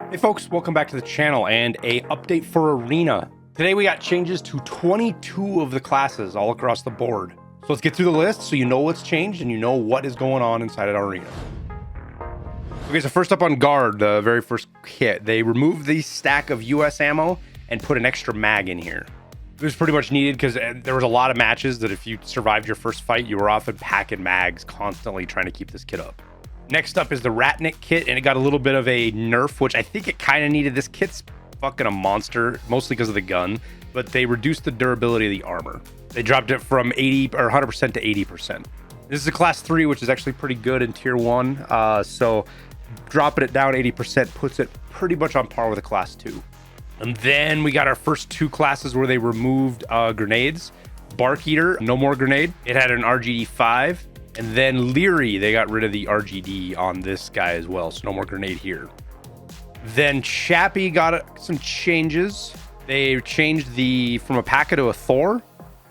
Hey folks, welcome back to the channel and a update for Arena. Today we got changes to 22 of the classes all across the board. So let's get through the list so you know what's changed and you know what is going on inside of Arena. Okay, so first up on guard, the very first kit, they removed the stack of US ammo and put an extra mag in here. It was pretty much needed because there was a lot of matches that if you survived your first fight, you were often packing mags constantly trying to keep this kit up. Next up is the Ratnik kit, and it got a little bit of a nerf, which I think it kind of needed. This kit's fucking a monster, mostly because of the gun, but they reduced the durability of the armor. They dropped it from 80 or 100% to 80%. This is a class 3, which is actually pretty good in tier 1. So dropping it down 80% puts it pretty much on par with a class 2. And then we got our first two classes where they removed grenades. Bark Eater, no more grenade. It had an RGD 5. And then Leary, they got rid of the RGD on this guy as well, so no more grenade here. Then Chappie got some changes. They changed from a P.A.K.A. to a Thor,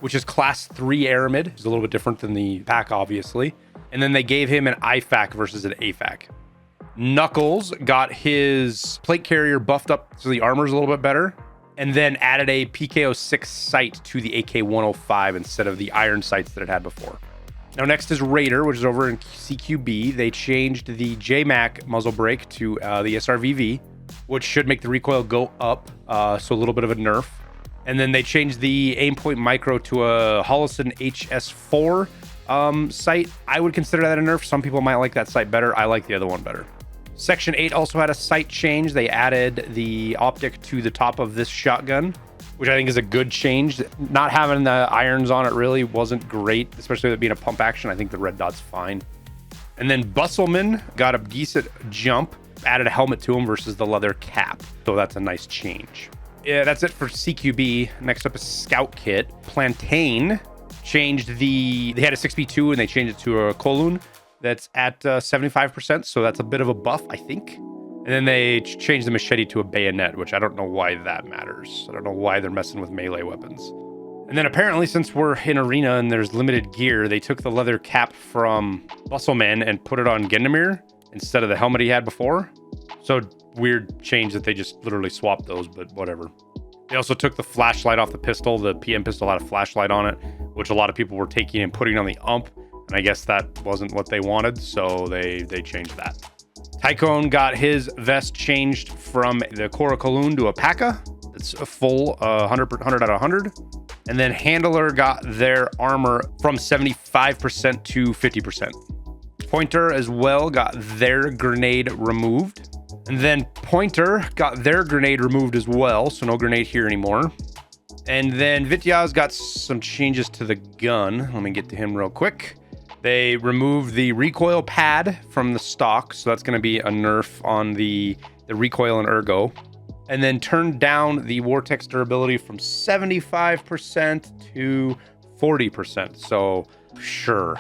which is class 3 Aramid. It's a little bit different than the P.A.K.A. obviously. And then they gave him an IFAK versus an AFAK. Knuckles got his plate carrier buffed up so the armor's a little bit better. And then added a PKO6 sight to the AK-105 instead of the iron sights that it had before. Now next is Raider, which is over in CQB. They changed the JMAC muzzle brake to the SRVV, which should make the recoil go up, so a little bit of a nerf. And then they changed the aim point micro to a Hollison HS4 sight. I would consider that a nerf. Some people might like that sight better. I like the other one better. Section 8 also had a sight change. They added the optic to the top of this shotgun, which I think is a good change. Not having the irons on it really wasn't great, especially with it being a pump action. I think the red dot's fine. And then Busselman got a decent jump, added a helmet to him versus the leather cap. So that's a nice change. Yeah, that's it for CQB. Next up is Scout Kit. Plantain changed they had a 6B2 and they changed it to a Kowloon that's at 75%. So that's a bit of a buff, I think. And then they changed the machete to a bayonet, which I don't know why that matters. I don't know why they're messing with melee weapons. And then apparently, since we're in Arena and there's limited gear, they took the leather cap from Busselman and put it on Gendemir instead of the helmet he had before. So weird change that they just literally swapped those, but whatever. They also took the flashlight off the pistol. The PM pistol had a flashlight on it, which a lot of people were taking and putting on the ump. And I guess that wasn't what they wanted, so they changed that. Tycone got his vest changed from the Cora Kowloon to a P.A.K.A. It's a full 100 out of 100. And then Handler got their armor from 75% to 50%. Pointer as well got their grenade removed. And then Pointer got their grenade removed as well, so no grenade here anymore. And then Vityaz got some changes to the gun. Let me get to him real quick. They removed the recoil pad from the stock, so that's going to be a nerf on the recoil and ergo. And then turned down the Vortex durability from 75% to 40%. So sure,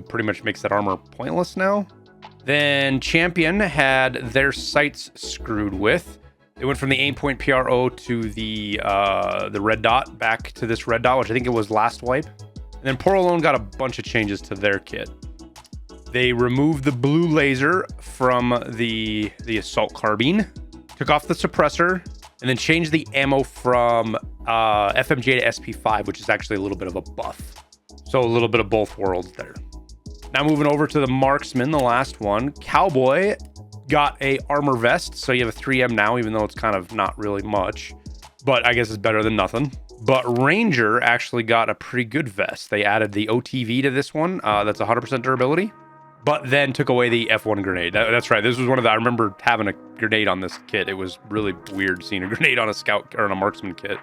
pretty much makes that armor pointless now. Then Champion had their sights screwed with. They went from the aim point PRO to the red dot back to this red dot, which I think it was last wipe. And then Porolone got a bunch of changes to their kit. They removed the blue laser from the assault carbine, took off the suppressor, and then changed the ammo from FMJ to SP5, which is actually a little bit of a buff. So a little bit of both worlds there. Now moving over to the Marksman, the last one. Cowboy got a armor vest, so you have a 3M now, even though it's kind of not really much. But I guess it's better than nothing. But Ranger actually got a pretty good vest. They added the OTV to this one. That's 100% durability. But then took away the F1 grenade. That's right. This was one of the... I remember having a grenade on this kit. It was really weird seeing a grenade on a Scout or on a Marksman kit.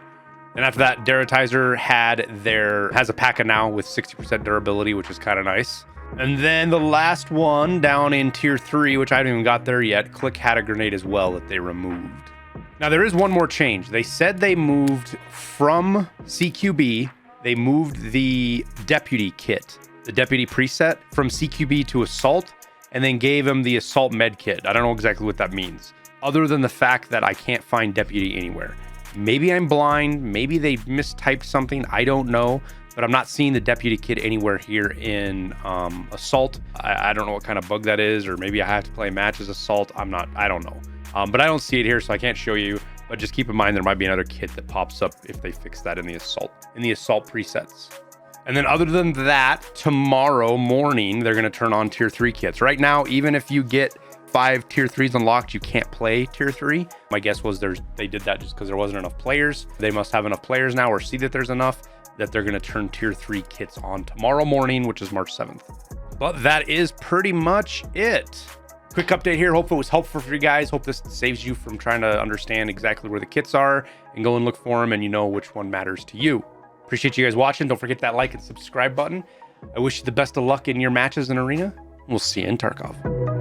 And after that, Derritizer has a P.A.K.A. now with 60% durability, which is kind of nice. And then the last one down in tier 3, which I haven't even got there yet, Click had a grenade as well that they removed. Now, there is one more change. They said they moved from CQB, they moved the Deputy kit, the Deputy preset from CQB to Assault, and then gave him the Assault med kit. I don't know exactly what that means, other than the fact that I can't find Deputy anywhere. Maybe I'm blind, maybe they mistyped something, I don't know, but I'm not seeing the deputy kit anywhere here in assault. I don't know what kind of bug that is, or maybe I have to play a match as assault. I don't know. But I don't see it here, so I can't show you. But just keep in mind there might be another kit that pops up if they fix that in the assault presets. And then other than that, tomorrow morning they're going to turn on tier 3 kits. Right now, even if you get 5 tier 3s unlocked, you can't play tier 3. My guess was they did that just because there wasn't enough players. They must have enough players now, or see that there's enough, that they're going to turn tier 3 kits on tomorrow morning, which is March 7th. But that is pretty much it. Quick update here. Hope it was helpful for you guys. Hope this saves you from trying to understand exactly where the kits are and go and look for them, and you know which one matters to you. Appreciate you guys watching. Don't forget that like and subscribe button. I wish you the best of luck in your matches in Arena. We'll see you in Tarkov.